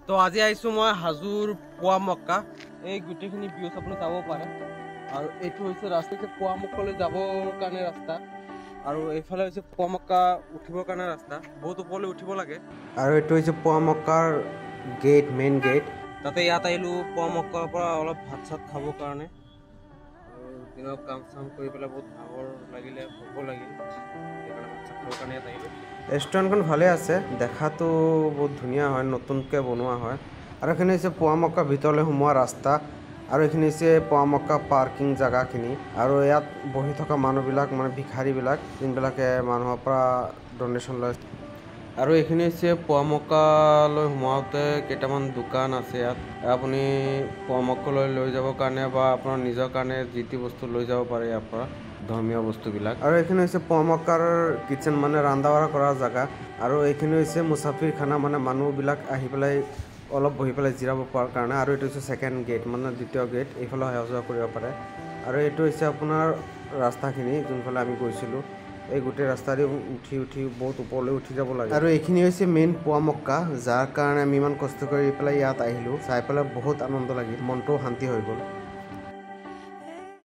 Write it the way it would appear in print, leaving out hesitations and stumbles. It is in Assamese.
তো আজি আহিছোঁ মই হাজোৰ পোৱা মক্কা এই গোটেইখিনি ভিউজ আপুনি চাব পাৰে আৰু এইটো হৈছে ৰাস্তা পোৱা মক্কালৈ যাবৰ কাৰণে ৰাস্তা আৰু এইফালে হৈছে পোৱা মক্কা উঠিবৰ কাৰণে ৰাস্তা বহুত ওপৰলৈ উঠিব লাগে আৰু এইটো হৈছে পোৱা মক্কাৰ গেট মেইন গেট তাতে ইয়াত আহিলোঁ পোৱা মক্কাৰ পৰা অলপ ভাত চাত খাবৰ কাৰণে আৰু দিনৰ কাম চাম কৰি পেলাই বহুত ভাগৰ লাগিলে ভোকো লাগিল সেইকাৰণে ভাত চাত খাবৰ কাৰণে ইয়াত আহিলোঁ ৰেষ্টুৰেণ্টখন ভালে আছে দেখাতো বহুত ধুনীয়া হয় নতুনকৈ বনোৱা হয় আৰু এইখিনি হৈছে পোৱা মক্কা ভিতৰলৈ সোমোৱা ৰাস্তা আৰু এইখিনি হৈছে পোৱা মক্কা পাৰ্কিং জেগাখিনি আৰু ইয়াত বহি থকা মানুহবিলাক মানে ভিখাৰীবিলাক যোনবিলাকে মানুহৰ পৰা ডনেশ্যন লয় আৰু এইখিনি হৈছে পোৱা মক্কালৈ সোমাওঁতে কেইটামান দোকান আছে ইয়াত আপুনি পোৱা মক্কালৈ লৈ যাবৰ কাৰণে বা আপোনাৰ নিজৰ কাৰণে যি টি বস্তু লৈ যাব পাৰে ইয়াৰ পৰা ধৰ্মীয় বস্তুবিলাক আৰু এইখিনি হৈছে পোৱা মক্কাৰ কিটচেন মানে ৰন্ধা বঢ়া কৰা জেগা আৰু এইখিনি হৈছে মুছাফিৰ খানা মানে মানুহবিলাক আহি পেলাই অলপ বহি পেলাই জিৰাব পৰাৰ কাৰণে আৰু এইটো হৈছে ছেকেণ্ড গেট মানে দ্বিতীয় গেট এইফালে অহা যোৱা কৰিব পাৰে আৰু এইটো হৈছে আপোনাৰ ৰাস্তাখিনি যোনফালে আমি গৈছিলোঁ এই গোটেই ৰাস্তাদি উঠি বহুত ওপৰলৈ উঠি যাব লাগে আৰু এইখিনি হৈছে মেইন পোৱা মক্কা যাৰ কাৰণে আমি ইমান কষ্ট কৰি পেলাই ইয়াত আহিলোঁ চাই পেলাই বহুত আনন্দ লাগিল মনটো শান্তি হৈ গ'ল